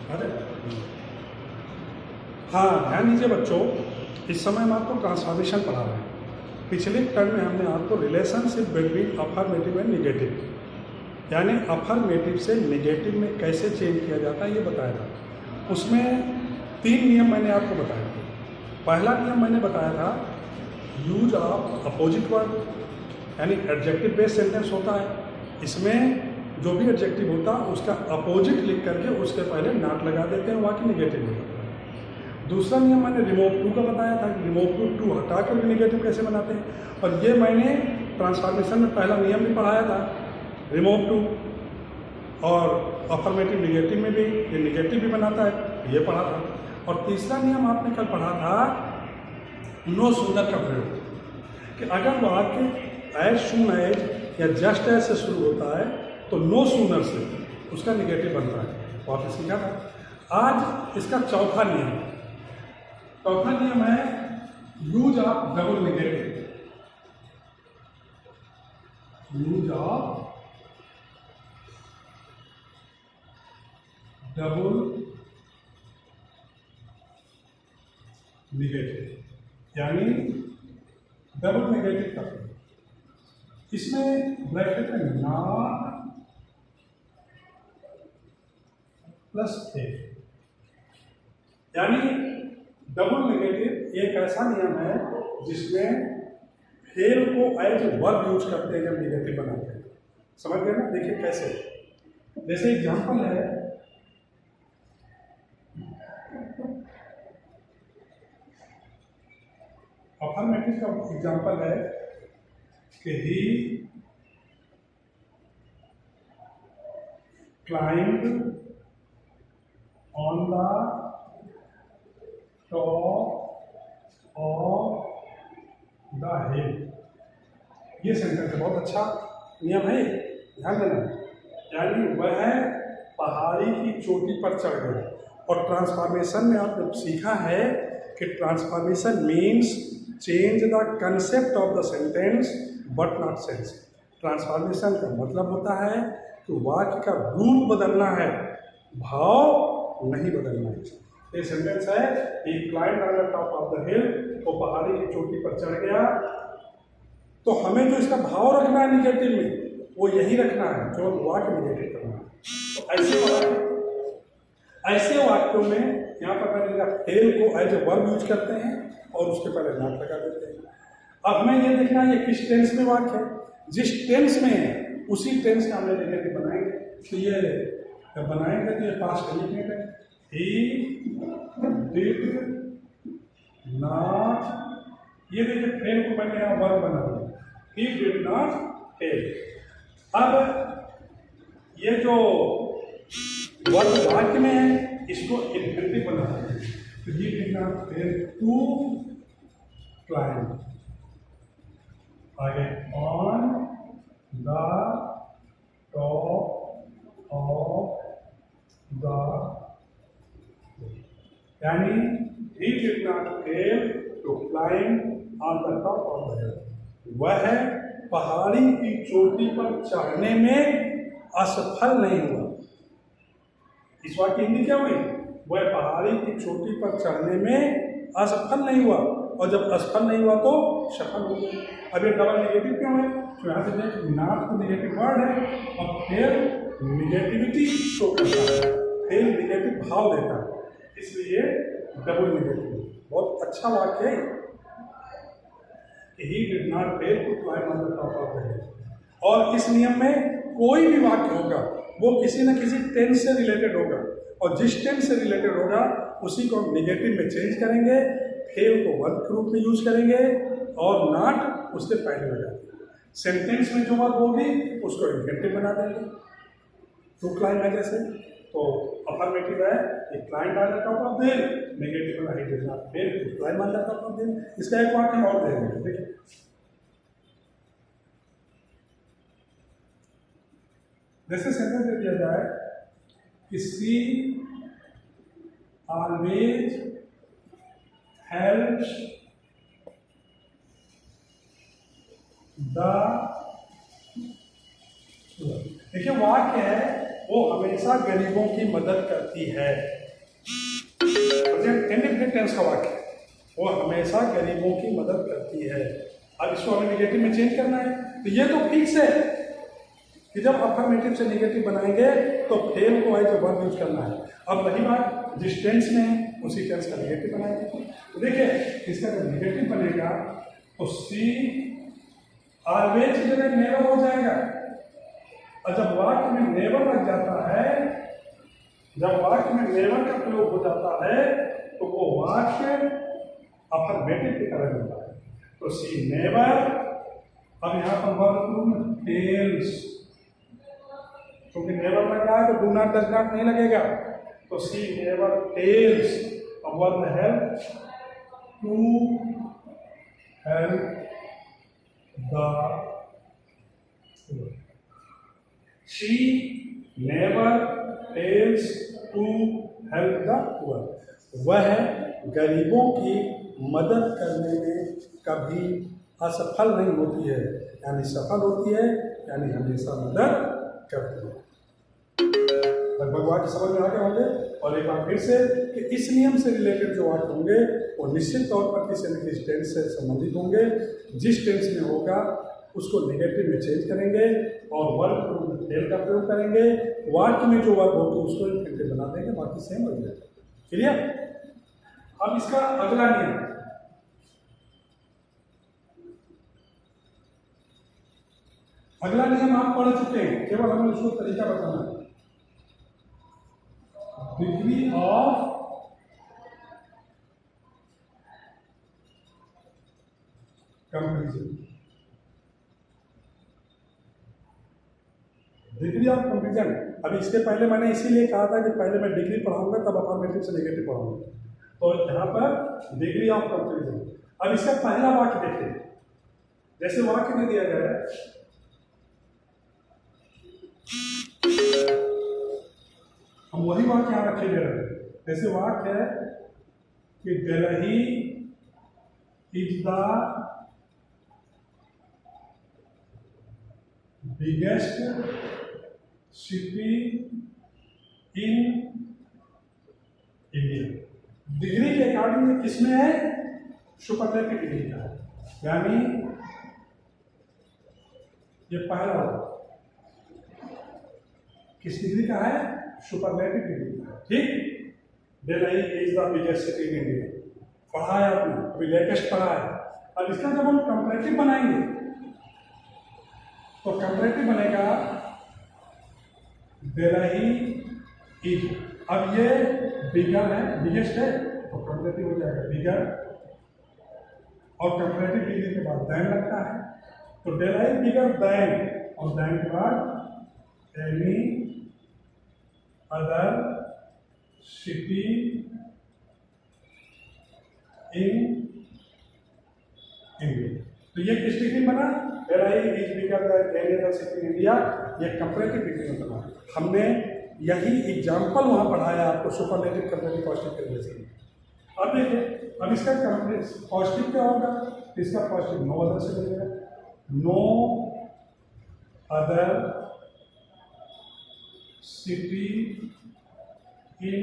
अरे हाँ, ध्यान दीजिए बच्चों, इस समय हम आपको ट्रांसफॉर्मेशन पढ़ा रहे हैं। पिछले टर्म में हमने आपको relationship between affirmative and negative, यानी अफर्मेटिव से निगेटिव में कैसे चेंज किया जाता है ये बताया था। उसमें 3 नियम मैंने आपको बताए थे। पहला नियम मैंने बताया था यूज ऑफ अपोजिट वर्ड, यानी एडजेक्टिव बेस्ड सेंटेंस होता है। इसमें जो भी एडजेक्टिव होता है उसका अपोजिट लिख करके उसके पहले नॉट लगा देते हैं, वहाँ की निगेटिव हो जाता है। दूसरा नियम मैंने रिमूव टू का बताया था, रिमूव टू हटा कर निगेटिव कैसे बनाते हैं, और ये मैंने ट्रांसफॉर्मेशन में पहला नियम भी पढ़ाया था, रिमूव टू। और अफर्मेटिव निगेटिव में भी ये निगेटिव भी बनाता है, ये पढ़ा था। और तीसरा नियम आपने कल पढ़ा था नो सूनर का प्रयोग, कि अगर वाक्य एज सून एज या जस्ट एज से शुरू होता है तो नो सूनर से उसका निगेटिव बनता है, वो आपने सीखा था। आज इसका चौथा नियम है use of double negative, use of double negative, यानी डबल निगेटिव का प्रयोग। इसमें ब्रैकेट में नॉट प्लस ए, यानी डबल नेगेटिव एक ऐसा नियम है जिसमें फेल को एज वर्ब यूज करते हैं जब निगेटिव बनाते हैं। समझ गए ना? देखिए कैसे, जैसे एग्जांपल है अफर्मेटिव का एग्जांपल है कि he climb on the top of the hill. ये सेंटेंस बहुत अच्छा नियम है, ध्यान देना। यानी वह पहाड़ी की चोटी पर चढ़ गया। और ट्रांसफॉर्मेशन में आपने सीखा है कि transformation means change the concept of the sentence but not sense. Transformation का मतलब होता है कि वाक्य का रूप बदलना है, भाव नहीं बदलना है। ये सेंटेंस है he climb on the top of the hill, वो पहाड़ी की चोटी पर चढ़ गया। तो हमें जो इसका भाव रखना है निगेटिव में, वो यही रखना है जो वाक्य निगेटिव करना है। तो ऐसे वाक्यों में यहाँ पर मैंने फेल को एज ए वर्ब यूज करते हैं और उसके पहले नॉट लगा देते हैं। अब हमें ये देखना है ये किस टेंस में वाक्य है, जिस टेंस में है उसी टेंस का हमने निगेटिव बनाएंगे। तो ये जब बनाएंगे तो ये पास्ट लिखेंगे, ही डिड नॉट। ये देखिए फेल को मैंने यहाँ वर्ब बना दिया, ही डिड नॉट फेल। अब ये जो वर्ब वाक्य में है इसको इन्फिनिटिव बना देंगे, तो he did not fail to climb आगे on the top of the, यानी he did not fail to climb on the top of the hill। वह पहाड़ी की चोटी पर चढ़ने में असफल नहीं हुआ। इस वाक्य हिंदी क्या हुई? वह पहाड़ी की चोटी पर चढ़ने में असफल नहीं हुआ, और जब असफल नहीं हुआ तो सफल हो गया। अब ये डबल निगेटिव क्यों है? तो यहाँ से देख नॉट तो निगेटिव वर्ड है और फेल निगेटिविटी शो करता है, फेल निगेटिव भाव देता है, इसलिए डबल निगेटिव। बहुत अच्छा वाक्य है कि he did not fail to climb on the top of the hill. और इस नियम में कोई भी वाक्य होगा वो किसी न किसी टेंस से रिलेटेड होगा, और जिस टेंस से रिलेटेड होगा उसी को हम निगेटिव में चेंज करेंगे, फेल को वर्ब के रूप में यूज करेंगे और नॉट उससे पहले लगा देंगे। सेंटेंस में जो वर्ब होगी उसको इन्फिनिटिव बना देंगे। टू क्लाइंब है जैसे, तो अफर्मेटिव है कि climb on the top of the hill, negative है he did not fail to climb on the top of the hill. इसका एक वाक्य और देंगे, देखिए जैसे सेंटेंस दे दिया जाए कि सी ऑलवेज हेल्प्स द, देखिए वाक्य है वो हमेशा गरीबों की मदद करती है। प्रेजेंट इंडेफिनिट टेंस का वाक्य, वो हमेशा गरीबों की मदद करती है। अब इसको हमें निगेटिव में चेंज करना है, तो ये तो फिक्स है कि जब अफर्मेटिव से निगेटिव बनाएंगे तो फेल को एज ए वर्ब यूज करना है। अब रही बात जिस टेंस में है उसी टेंस का निगेटिव बनाएंगे। तो देखिए इसका जब निगेटिव बनेगा तो सी ऑलवेज की जगह नेवर हो जाएगा, और जब वाक्य में नेवर लग जाता है, जब वाक्य में नेवर का प्रयोग हो जाता है तो वो वाक्य अफर्मेटिव की तरह होता है। तो सी नेवर, अब यहाँ पर वर्ब फेल्स, क्योंकि नेवर लगा है तो डू नॉट डज नॉट नहीं लगेगा, तो सी नेवर टेल्स। अब verb help, to help the, she never tells to help the poor. वह गरीबों की मदद करने में कभी असफल नहीं होती है, यानी सफल होती है, यानी हमेशा मदद करती है। लगभग वाक्य समझ में आ गए होंगे। और एक बार फिर से कि इस नियम से रिलेटेड जो वाक्य होंगे वो निश्चित तौर पर किसी न किसी टेंस से संबंधित होंगे। जिस टेंस में होगा उसको नेगेटिव में चेंज करेंगे और वर्ब के रूप में फेल का प्रयोग करेंगे। वाक्य में जो वर्ब होगी उसको इंफिनिटिव बना देंगे, बाकी सेम हो जाएगा। क्लियर? अब इसका अगला नियम, अगला नियम आप पढ़ चुके हैं, केवल हमें उसको तरीका बताना है। Degree of comparison, degree of comparison. अभी इसके पहले मैंने इसीलिए कहा था कि पहले मैं डिग्री पढ़ाऊंगा तब अफर्मेटिव से नेगेटिव पढ़ाऊंगा, तो यहाँ पर डिग्री ऑफ कंपैरिजन। अब इसका पहला वाक्य देखिए, जैसे वाक्य में दिया गया है, हम वही वाक्य यहाँ रखे गए हैं। जैसे वाक्य है कि Delhi is the biggest city in India. Degree के अकॉर्डिंग किसमें है? सुपरलेटिव डिग्री का है, यानी ये पहला किस डिग्री का है? सुपरलेटिव डिग्री का है। ठीक, Delhi is the biggest city in India पढ़ा है आपने, अभी लेटेस्ट पढ़ा है। अब इसका जब हम कंपैरेटिव बनाएंगे तो कंपैरेटिव बनेगा दिल्ली इज, अब ये बिगर है, बिगेस्ट है, तो कंपैरेटिव हो जाएगा बिगर, और कंपैरेटिव डिग्री के बाद दैन लगता है, तो दिल्ली बिगर दैन, और दैन के बाद any other city in India. तो ये किस डिग्री बना? Delhi is bigger than any other city in India, ये कंपैरेटिव डिग्री में बना। हमने यही एग्जाम्पल वहां पढ़ाया आपको सुपरलेटिव कंपैरेटिव पॉजिटिव के रिलेशन में। अब देखिए, अब इसका पॉजिटिव क्या होगा? इसका पॉजिटिव नो अदर से बनेगा, no other city in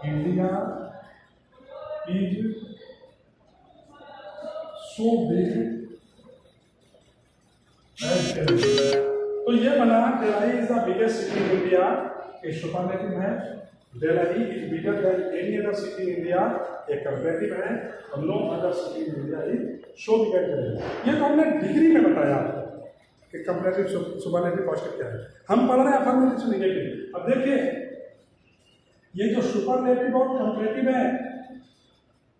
India is so big as Delhi. तो ये बना Delhi is the biggest city in India, ये सुपरलेटिव है। Delhi is bigger than any other city in India, ये कंपैरेटिव है। और no other city in India is so bigger Delhi. ये तो हमने डिग्री में बताया आपको कि कंपैरेटिव सुपरलेटिव पॉजिटिव क्या है। हम पढ़ रहे हैं अफर्मेटिव से नेगेटिव। अब देखिए, ये जो सुपरलेटिव और कंपैरेटिव है,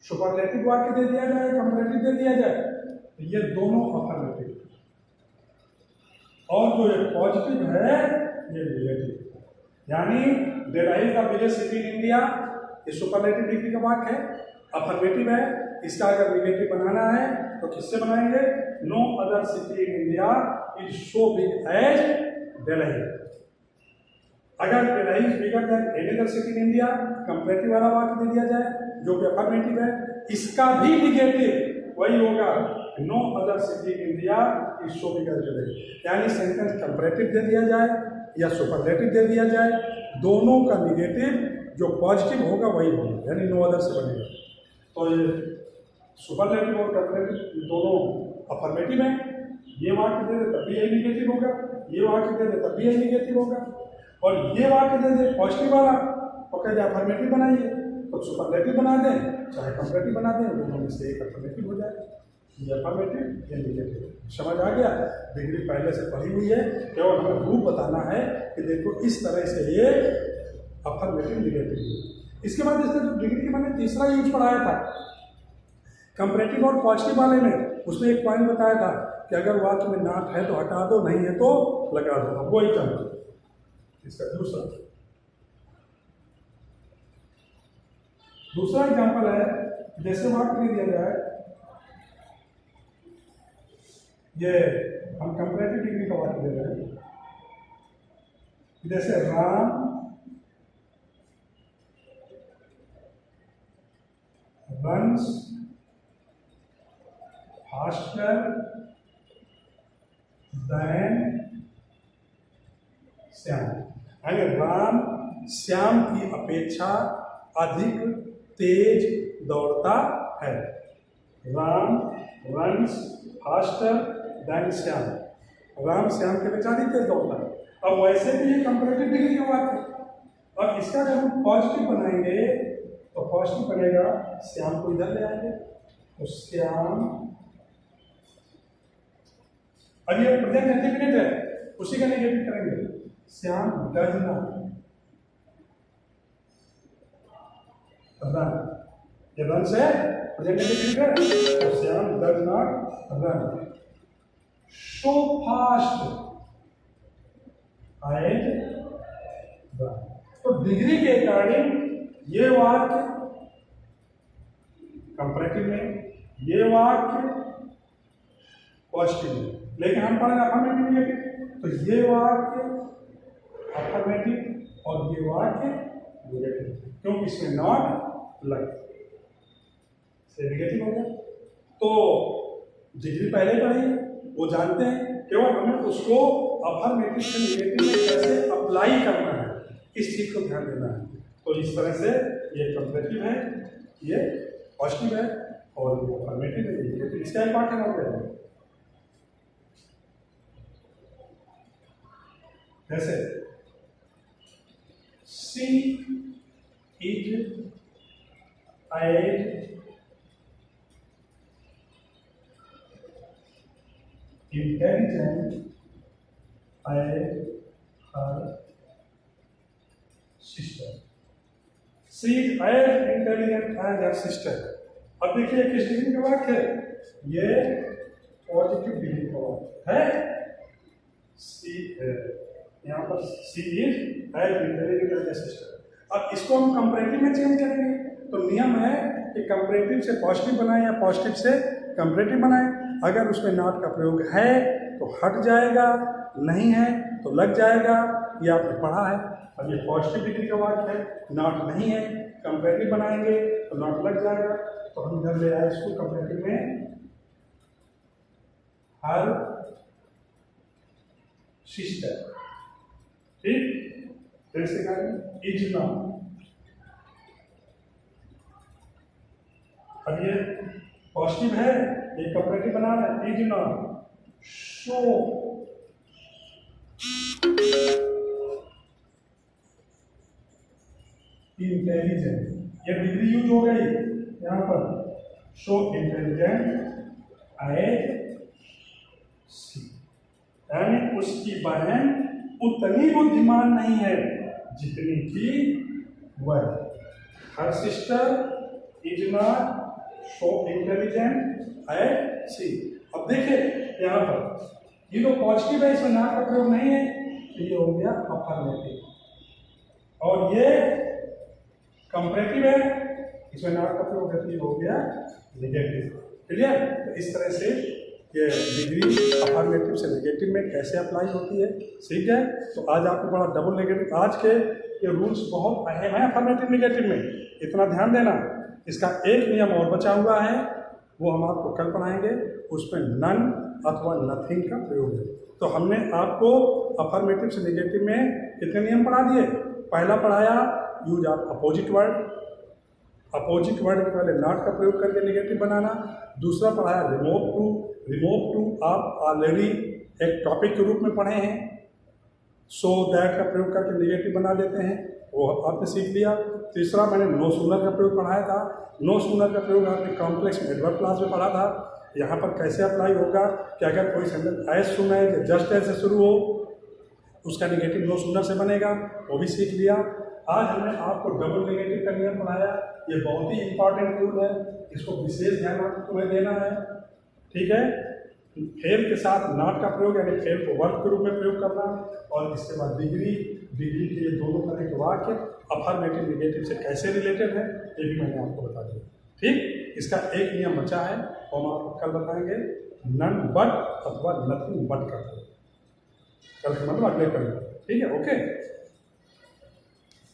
सुपरलेटिव वाक्य दे दिया जाए, कंपैरेटिव दे दिया जाए, तो ये दोनों अफर्मेटिव, और जो ये पॉजिटिव है ये नेगेटिव। यानी दिल्ली का बिगेस्ट सिटी इन इंडिया, ये सुपरलेटिव डिग्री का वाक्य है, अफर्मेटिव है। इसका अगर नेगेटिव बनाना है तो किससे बनाएंगे? No other city in India is so big as Delhi. अगर Delhi is bigger than any other city in India, comparative वाला वाक्य दे दिया जाए जो कि अफर्मेटिव है, इसका भी नेगेटिव वही होगा, no other city in India is so big as Delhi. यानी सेंटेंस कंपैरेटिव दे दिया जाए या सुपरलेटिव दे दिया जाए, दोनों का निगेटिव जो पॉजिटिव होगा वही होगा, यानी नो अदर से बनेगा। तो ये सुपरलेटिव और कंपैरेटिव दोनों अफर्मेटिव हैं। ये वाक्य दे दे तब भी यही निगेटिव होगा, ये वाक्य दे दे तब भी यही निगेटिव होगा, और ये वाक्य दे दे पॉजिटिव वाला और कह दे अफर्मेटिव बनाइए, तो सुपरलेटिव बना दें चाहे कंपैरेटिव बना दें, दोनों में से एक अफर्मेटिव हो जाए। ये अफर्मेटिव, ये निगेटिव। समझ आ गया? डिग्री पहले से पढ़ी हुई है, केवल हमें रूप बताना है कि देखो इस तरह से ये अफर्मेटिव निगेटिव। इसके बाद इसने जो डिग्री के मैंने तीसरा यूज पढ़ाया था कंपैरेटिव और पॉजिटिव वाले में, उसमें एक पॉइंट बताया था कि अगर वाक्य में नॉट है तो हटा दो, नहीं है तो लगा दो। अब वही करना इसका दूसरा एग्जाम्पल है। जैसे वाक्य दिया जाए, ये हम कंपैरेटिव डिग्री का वाक्य दे रहे हैं, जैसे Ram runs faster than Shyam, यानी राम श्याम की अपेक्षा अधिक तेज दौड़ता है। Ram runs faster than Shyam, Ram Shyam की अपेक्षा अधिक तेज दौड़ता है। अब वैसे भी ये कंपैरेटिव डिग्री का वाक्य है, और इसका जब हम पॉजिटिव बनाएंगे तो पॉजिटिव बनेगा, श्याम को इधर ले आएंगे तो श्याम, अब ये प्रेजेंट इंडेफिनिट है, उसी का नेगेटिव करेंगे, श्याम डज नॉट रन। ये रन से प्रेजेंट इंडेफिनिट है, तो Shyam does not run so fast as run. तो डिग्री के अकॉर्डिंग ये वाक्य कंपैरेटिव में, ये वाक्य पॉजिटिव में, लेकिन हम पढ़ेंगे अफर्मेटिव निगेटिव, तो ये वाक्य अफर्मेटिव और ये वाक्य निगेटिव, क्योंकि इसमें नॉट लग से निगेटिव हो गया। तो डिग्री पहले पढ़ी है, वो जानते हैं, केवल हमें उसको अफर्मेटिव से निगेटिव में कैसे अप्लाई करना है, इस चीज को ध्यान देना है। तो इस तरह से ये कंपैरेटिव है, ये पॉजिटिव है, और ये अफर्मेटिव है, ये निगेटिव। इसका इंपॉर्टेंट हो गया जैसे she is as intelligent as her sister. She is as intelligent as her sister. अब देखिए किस डिग्री का वाक्य है, ये पॉजिटिव डिग्री का वाक्य है। सी यहाँ पर she is as intelligent as her sister. अब इसको हम कंपैरेटिव में चेंज करेंगे, तो नियम है कि कंपैरेटिव से पॉजिटिव बनाएं या पॉजिटिव से कंपैरेटिव बनाएं। अगर उसमें नॉट का प्रयोग है तो हट जाएगा, नहीं है तो लग जाएगा, ये आपने पढ़ा है। अब ये पॉजिटिव डिग्री का वाक्य है, नॉट नहीं है, कंपैरेटिव बनाएंगे तो नॉट लग जाएगा, तो हम इधर ले आए इसको कंपैरेटिव में, हर सिस्टर। ठीक, फिर से करेंगे इज नॉट। अब ये पॉजिटिव है, ये कंपैरेटिव बना रहा है, इज नॉट शो इंटेलिजेंट। ये डिग्री यूज हो गई यहाँ पर, शो इंटेलिजेंट एज सी, यानी उसकी बहन उतनी बुद्धिमान नहीं है जितनी कि वह। Her sister is not so intelligent as she. अब देखिए यहाँ पर ये तो पॉजिटिव है, इसमें नॉट का प्रयोग नहीं है, तो ये हो गया अफर्मेटिव, और ये कंपैरेटिव है, इसमें नॉट का प्रयोग है, तो ये हो गया निगेटिव। क्लियर? तो इस तरह से ये डिग्री अफर्मेटिव से नेगेटिव में कैसे अप्लाई होती है, ठीक है। तो आज आपको बड़ा डबल नेगेटिव, आज के ये रूल्स बहुत अहम है अफर्मेटिव नेगेटिव में, इतना ध्यान देना। इसका एक नियम और बचा हुआ है, वो हम आपको कल पढ़ाएंगे, उसमें नन अथवा नथिंग का प्रयोग है। तो हमने आपको अफर्मेटिव से नेगेटिव में कितने नियम पढ़ा दिए। पहला पढ़ाया use of opposite word, opposite word के पहले नॉट का प्रयोग करके नेगेटिव बनाना। दूसरा पढ़ाया रिमूव टू आप ऑलरेडी एक टॉपिक के रूप में पढ़े हैं, सो दैट का प्रयोग करके नेगेटिव बना देते हैं, वो आपने सीख लिया। तीसरा मैंने नो सूनर का प्रयोग पढ़ाया था। नो सूनर का प्रयोग आपने कॉम्प्लेक्स में एडवर्ब क्लास में पढ़ा था। यहाँ पर कैसे अप्लाई होगा कि अगर कोई सेंटेंस एज सुन है कि जस्ट एज से शुरू हो, उसका नेगेटिव नो सूनर से बनेगा, वो भी सीख लिया। आज हमने आपको डबल नेगेटिव का नियम पढ़ाया। ये बहुत ही इंपॉर्टेंट रूल है, इसको विशेष ध्यान आपको तुम्हें देना है, ठीक है। फेल के साथ नॉट का प्रयोग यानी फेल को वर्ब के रूप में प्रयोग करना, और इसके बाद डिग्री के ये दोनों तरह के वाक्य अफर्मेटिव नेगेटिव से कैसे रिलेटेड है ये भी मैंने आपको बता दिया, ठीक। इसका एक नियम बचा है, हम आपको कल बताएंगे, नन बट अथवा नथिंग बट का, कल मतलब अगले कल, ठीक है, ओके।